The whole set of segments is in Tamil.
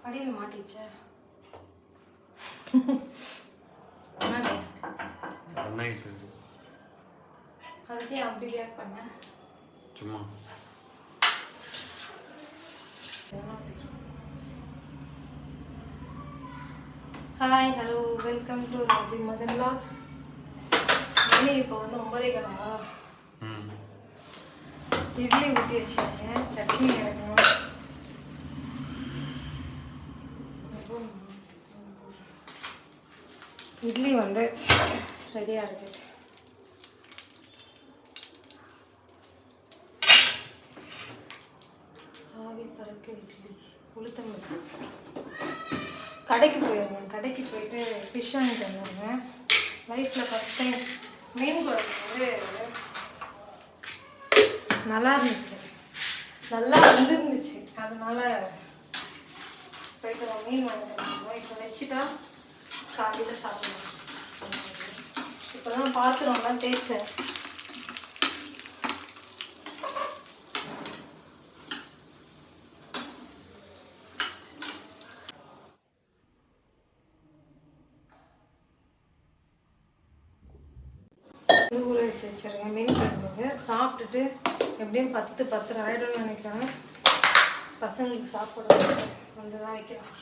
அடியில் மாட்டிச்சே. என்னது அதுக்கே அப்படி ரியாக்ட் பண்ண? சும்மா hi hello welcome to Raji Madan vlogs. மணி இப்போ வந்து 9:15. இட்லி ஊற்றி வச்சுருக்கேன், சட்னி இறக்கணும். இட்லி வந்து ரெடியாக இருக்குது. ஆவி பறக்க இட்லி உளுத்தம்பருப்பு. கடைக்கு போயிருந்தேன், கடைக்கு போயிட்டு ஃபிஷ் வாங்கிட்டு வந்துருந்தேன். லைஃப்பில் ஃபஸ்ட் டைம் மீன் குழம்பு வந்து நல்லா இருந்துச்சு, நல்லா வந்துருந்துச்சு. அதனால போயிட்டு மீன் வாங்கிட்டு வந்தோம். இப்போ வச்சுட்டா காலையில் சாப்பிடலாம். இப்போ தான் பாத்திரம்லாம் தேய்ச்சேன். ஊற வச்சு வச்சுருங்க. மீன் குழம்புங்க சாப்பிட்டுட்டு எப்படியும் 10-10:30 ஆகிடும்னு நினைக்கிறேன். பசங்களுக்கு சாப்பிட வந்து தான் வைக்கலாம்.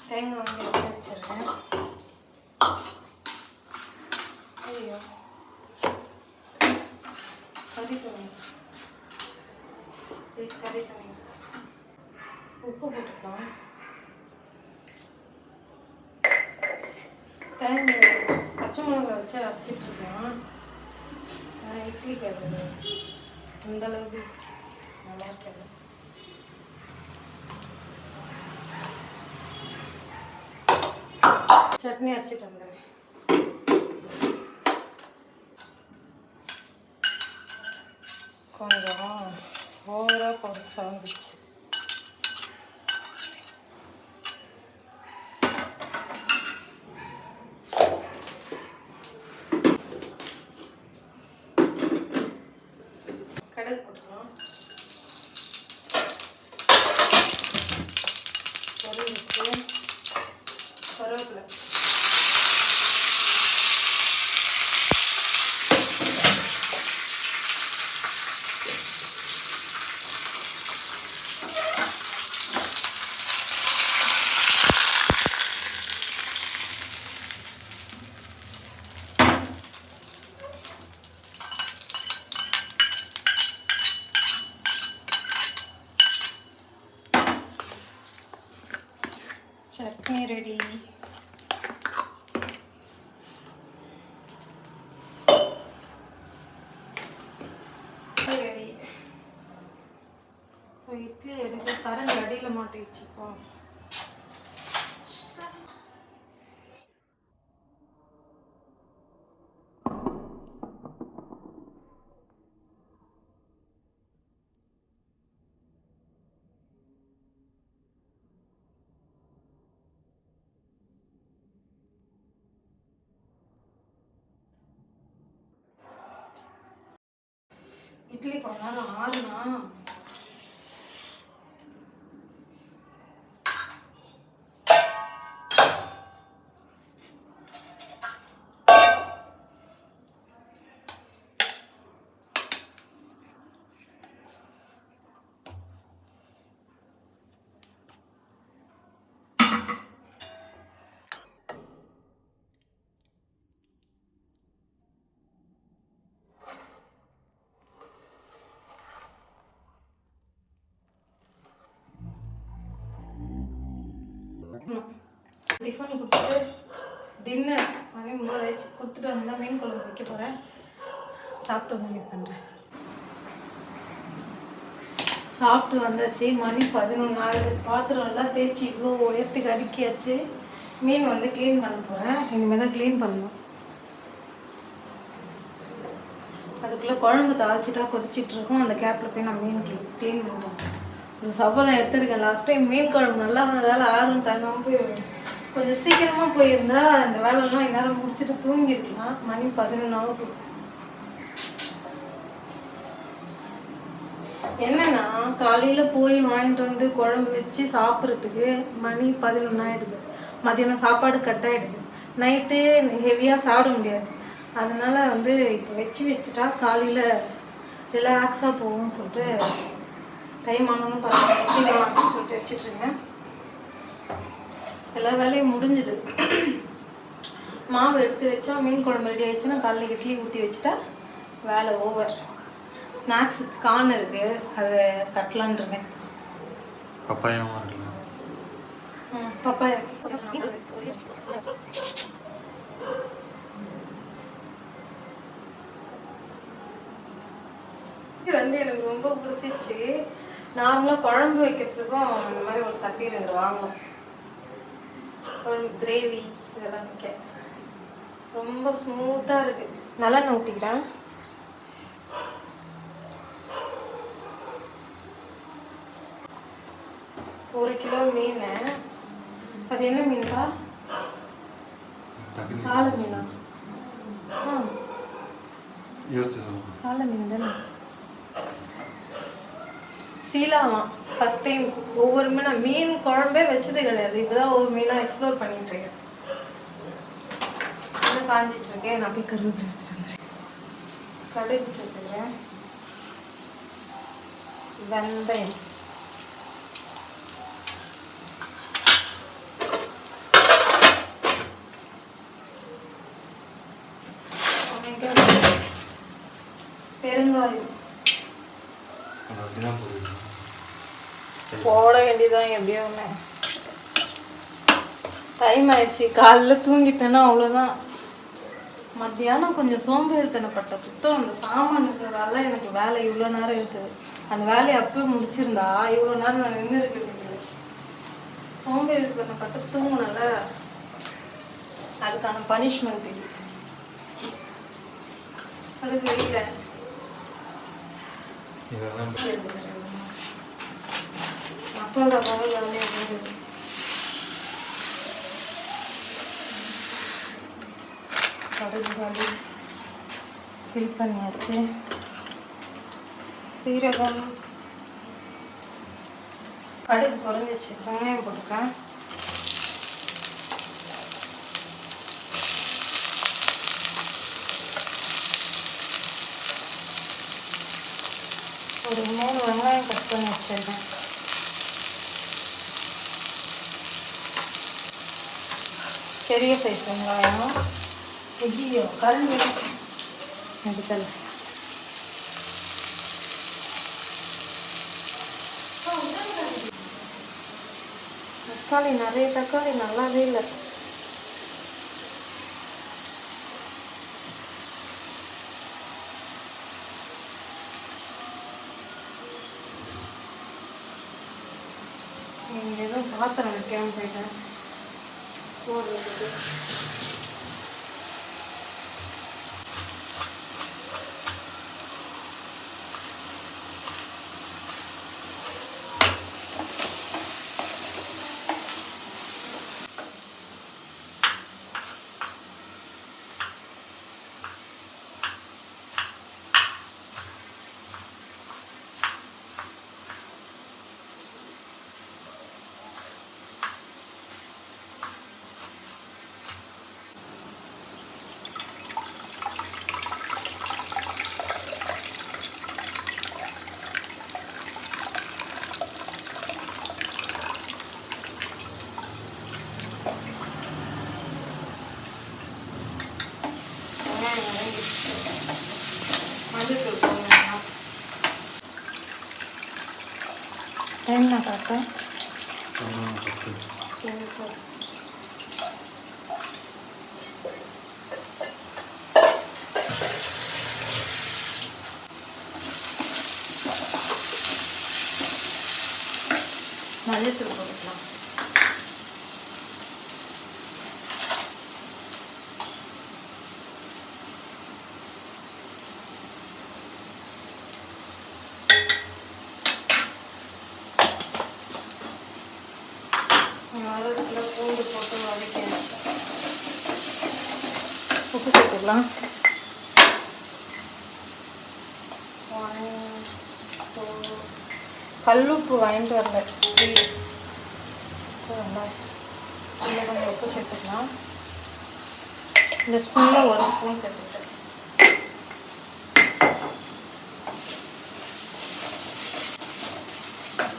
தேங்காய் வாங்கி எடுத்து வச்சுருக்கேன். ஐயோ கறி தண்ணி, ப்ளீஸ் கறி தண்ணி. உப்பு போட்டுக்கலாம். தேங்காய் பச்சை மிளகா வச்சு அரைச்சிட்ருக்கேன். இட்லி கருது அந்தளவுக்கு நல்லா இருக்காது. சட்னி அரைச்சிட்டு வந்துடுறேன். கொஞ்சம் ஓவராக போட்டு சாந்துச்சு. கடுகு போட்டுக்கலாம். கருவேப்பிலை சட்னி ரெடி. ரெடி. இட்லி எடுத்து கரண்ட் அடியில் மாட்டிடுச்சுப்பா. இட்லி கொஞ்ச நேரம் ஆறுனா டிஃபன் கொடுத்துட்டு டின்னர் மணி 9 கொடுத்துட்டு வந்தால் மீன் குழம்பு வைக்க போகிறேன். சாப்பிட்டு வந்து மீட் பண்ணுறேன். சாப்பிட்டு வந்தாச்சு. மணி 11 ஆகுது. பாத்திரம் எல்லாம் தேய்ச்சி இவ்வளோ உயரத்துக்கு அடுக்கியாச்சு. மீன் வந்து க்ளீன் பண்ண போகிறேன். இனிமேல் தான் க்ளீன் பண்ணணும். அதுக்குள்ளே குழம்பு தாளிச்சிட்டா கொதிச்சிட்ருக்கோம். அந்த கேப்பில் போய் நான் மீன் க்ளீன் பண்ணுறேன். ஒரு சபதம் எடுத்துருக்கேன். லாஸ்ட் டைம் மீன் குழம்பு நல்லா வந்ததால் ஆர்வம் தாங்காமல் போய் கொஞ்சம் சீக்கிரமாக போயிருந்தா அந்த வேலைலாம் என்னால் முடிச்சுட்டு தூங்கிருக்கலாம். மணி 11 ஆகும். என்னன்னா காலையில் போய் வாங்கிட்டு வந்து குழம்பு வச்சு சாப்பிட்றதுக்கு மணி 11 ஆகிடுது. மதியானம் சாப்பாடு கட் ஆகிடுது. நைட்டு ஹெவியாக சாப்பிட முடியாது. அதனால வந்து இப்போ வச்சுட்டா காலையில் ரிலாக்ஸாக போகும்னு சொல்லிட்டு டைம் ஆனாலும் வச்சுக்கலாம் சொல்லிட்டு வச்சிட்ருக்கேன். எல்லா வேலையும் முடிஞ்சுது. மாவு எடுத்து வச்சா மீன் குழம்பு ரெடி ஆகிடுச்சுன்னா காலையில் இட்லி ஊற்றி வச்சுட்டா வேலை ஓவர். ஸ்நாக்ஸுக்கு கார்ன் இருக்குது, அதை கட்டலான் இருக்கேன். பப்பாயாவும் இருக்குல்ல. பப்பாயா வந்து எனக்கு ரொம்ப பிடிச்சிச்சு. நார்மலாக குழம்பு வைக்கிறதுக்கும் இந்த மாதிரி ஒரு சட்டி 2 வாங்கணும். குழம்பு கிரேவி இதெல்லாம் வைக்க ரொம்ப ஸ்மூத்தாக இருக்குது. நல்லெண்ணெய் ஊற்றிக்கிறேன். ஒரு கிலோ மீன். அது என்ன மீன்ப்பா? சாலை மீனா? சாலை மீன் தானே. சீலாவாம். ஃபஸ்ட் டைம் ஒவ்வொரு மீனாக மீன் குழம்பே வச்சது கிடையாது. இப்போ தான் ஒவ்வொரு மீனாக எக்ஸ்ப்ளோர் பண்ணிகிட்ருக்கேன். இன்னும் காஞ்சிட்ருக்கேன். நான் போய் கருவேப்பிலை எடுத்துகிட்டு வந்துடுறேன். கடுகு சேர்த்துக்கிறேன். வெந்தயம், பெருங்காயம் போட வேண்டியதான். எப்படியோ ஒன்று டைம் ஆயிடுச்சு. காலையில் தூங்கிட்டேன்னா அவ்வளோதான். மத்தியானம் கொஞ்சம் சோம்பேறித்தனப்பட்ட சுத்தம். அந்த சாமான் இருக்கிறதால எனக்கு வேலை இவ்வளோ நேரம் இருக்குது. அந்த வேலையை அப்பவே முடிச்சிருந்தா இவ்வளோ நேரம் நான் நின்று இருக்கிறது. சோம்பேறித்தனப்பட்டு தூங்கினால அதுக்கான பனிஷ்மெண்ட் இது. அதுக்கு வெளியில மசாலா பவுல் கடுகு ஃபில் பண்ணியாச்சு. சீரகம், கடுகு குறைஞ்சிச்சு. வெங்காயம் போட்டுக்கேன். ஒரு 3 வெங்காயம் கட் பண்ணி வச்சிருக்கேன். பெரிய சைஸ் வெங்காயம். ஐயோ கலந்து எடுக்கல. தக்காளி நிறைய தக்காளி நல்லாவே இல்லை. எதுவும் பாத்திரம் வைக்காம போயிட்டேன் போடுறதுக்கு. டைம் நான் பார்த்தேன். மல்லித்தூள் போட்டுக்கலாம். பூண்டு போட்டு வதக்கி உப்பு சேர்த்துக்கலாம். 1 2 கல்லுப்பு வாங்கிட்டு வரல. இன்னும் கொஞ்சம் உப்பு சேர்த்துக்கலாம். இந்த ஸ்பூனில் ஒரு ஸ்பூன் சேர்த்துக்கிட்டேன்.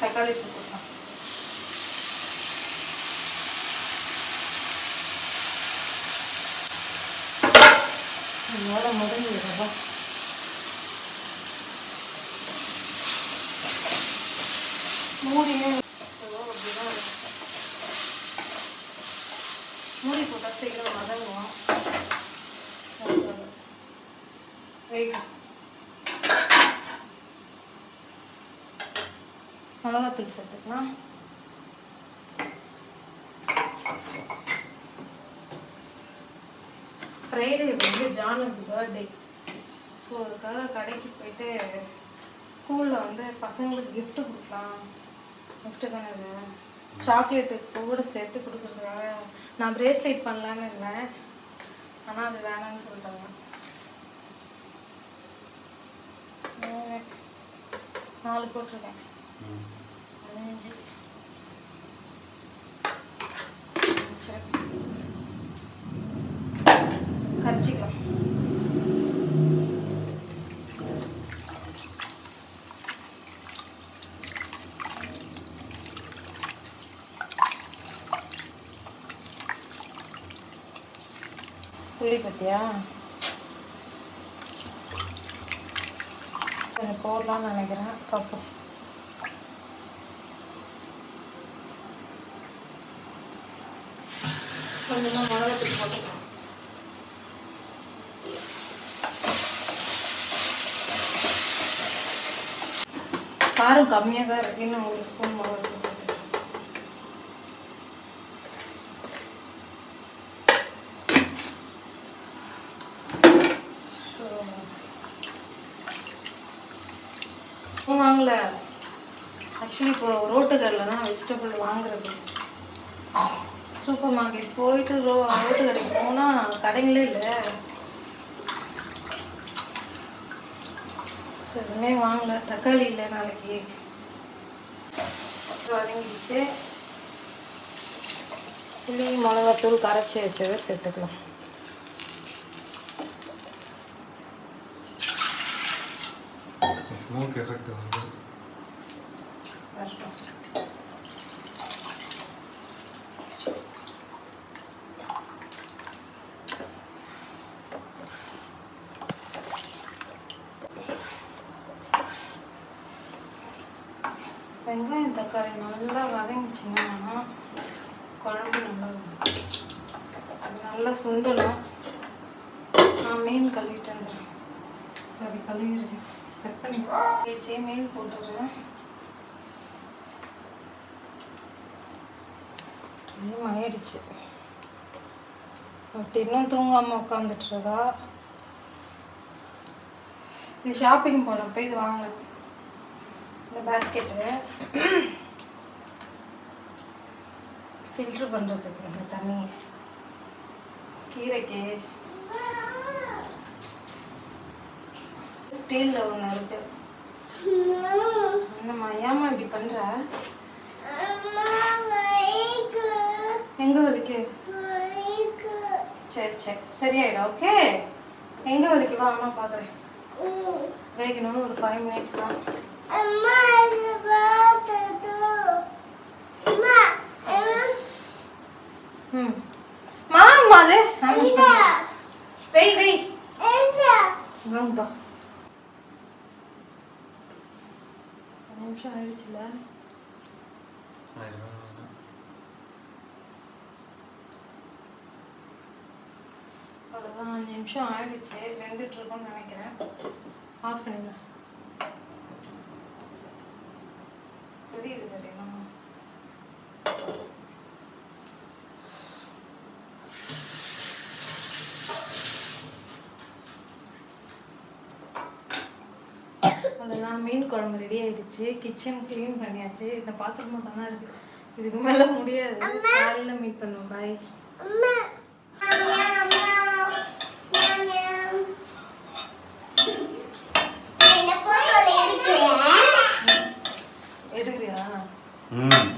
தக்காளி சேர்த்துக்கலாம். இதோட முடிஞ்சிடுறதா மூடியே அப்படிதான் மூடி போட்டால் சீக்கிரம் வதங்குவோம். மிளகாத்தூள் சேர்த்துக்கலாம். ஃப்ரைடே வந்து ஜானுக்கு பர்த்டே. ஸோ அதுக்காக கடைக்கு போயிட்டு ஸ்கூலில் வந்து பசங்களுக்கு கிஃப்ட்டு கொடுக்கலாம். கிஃப்ட்டு தானே சாக்லேட்டு கூட சேர்த்து கொடுக்குறதுக்காக நான் பிரேஸ்லெட் பண்ணலான்னு இருந்தேன். ஆனால் அது வேணாம்னு சொல்லிட்டாங்க. 4 போட்டிருக்கேன். 5 சரி கரைச்சிக்கலாம். புளி பத்தியா கொஞ்சம் போடலாம்னு நினைக்கிறேன். கப்பு கொஞ்சமாக மிளகாத்தூள் போட்டுக்கலாம். காரம் கம்மியாக தான் இருக்கு. இன்னும் 1 ஸ்பூன் மிளகாத்தூள் சேர்த்துக்கலாம். வாங்கல ஆக்சுவலி இப்போ ரோட்டு கடையில் தான் வெஜிடபிள் வாங்குறது. சூப்பர் மார்க்கெட் போயிட்டு ரோட்டு கடைக்கு போனால் கடைங்களே இல்லை. ஸோ எதுவுமே வாங்கலை. தக்காளி இல்லை நாளைக்கு. வதங்கிடுச்சு. புளி மிளகாத்தூள் கரைச்சி வச்சதை சேர்த்துக்கலாம். ஸ்மோக் எஃபெக்ட் வந்து வெங்காயம் தக்காளி நல்லா வதங்கிச்சுன்னா குழம்பு நல்லா சுண்டலாம். நான் மீன் கழுவிட்டு வந்துடுறேன். அது கழுவிடுறேன். கட் பண்ணி தேய்ச்சி மீன் போட்டுடுறேன். டைம் ஆயிடுச்சு. இன்னும் தூங்காமல் உட்காந்துட்டுருக்கா. இது ஷாப்பிங் போனப்போ இது வாங்கினேன். இந்த பேஸ்கெட்டு ஃபில்ட்ரு பண்ணுறதுக்கு இந்த தண்ணி கீரைக்கு ஸ்டீலில் ஒன்று இருக்கு. என்னம்மா ஏம்மா இப்படி பண்ணுற? எங்கே வலிக்கு? சரி சரி சரியாயிடும். ஓகே எங்கே வலிக்கு? வா அம்மா பார்க்குறேன். வேகணும். ஒரு 5 மினிட்ஸ் தான். மாமா அது வெய் வெய் வாங்கப்பா. 5 நிமிஷம் ஆயிடுச்சுல. அவ்வளோதான். 5 நிமிஷம் ஆயிடுச்சு. வெந்துட்டு இருக்கோம்னு நினைக்கிறேன். ஆஃப் பண்ணுங்க. புரியுது பார்த்தீங்கன்னா அவ்வளோதான். மீன் குழம்பு ரெடி ஆகிடுச்சு. கிச்சன் க்ளீன் பண்ணியாச்சு. இந்த பாத்திரம் மட்டும் தான் இருக்குது. இதுக்கு மேலே முடியாது. காலையில் மீட் பண்ணுவோம். பாய். ம்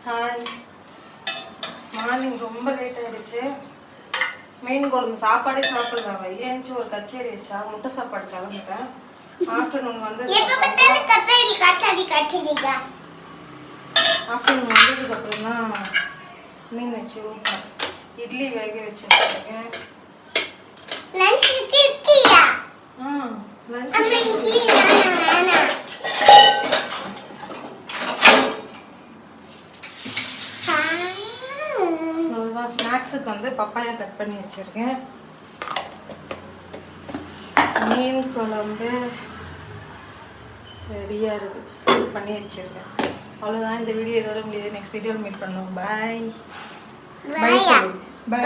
ஹாய். மார்னிங் ரொம்ப லேட் ஆயிடுச்சு. மீன் குழம்பு சாப்பாடே சாப்பிடல. அவ ஏஞ்சி ஒரு கச்சேரி வச்சா முட்டை சாப்பாடு கிளம்பிட்டேன். ஆஃப்டர்நூன் வந்து ஆஃப்டர்நூன் வந்ததுக்கு அப்புறம் தான் மீன் வச்சு ஊட்டேன். இட்லி வேக வச்சு வச்சுருக்கேன். லஞ்ச் அவ்வளோதான். ஸ்நாக்ஸுக்கு வந்து பப்பாயா கட் பண்ணி வச்சுருக்கேன். மீன் குழம்பு ரெடியாக இருக்குது. சூடு பண்ணி வச்சுருக்கேன். அவ்வளோதான். இந்த வீடியோ இதோட முடியுது. நெக்ஸ்ட் வீடியோவில் மீட் பண்ணுவோம். பாய். பாய்.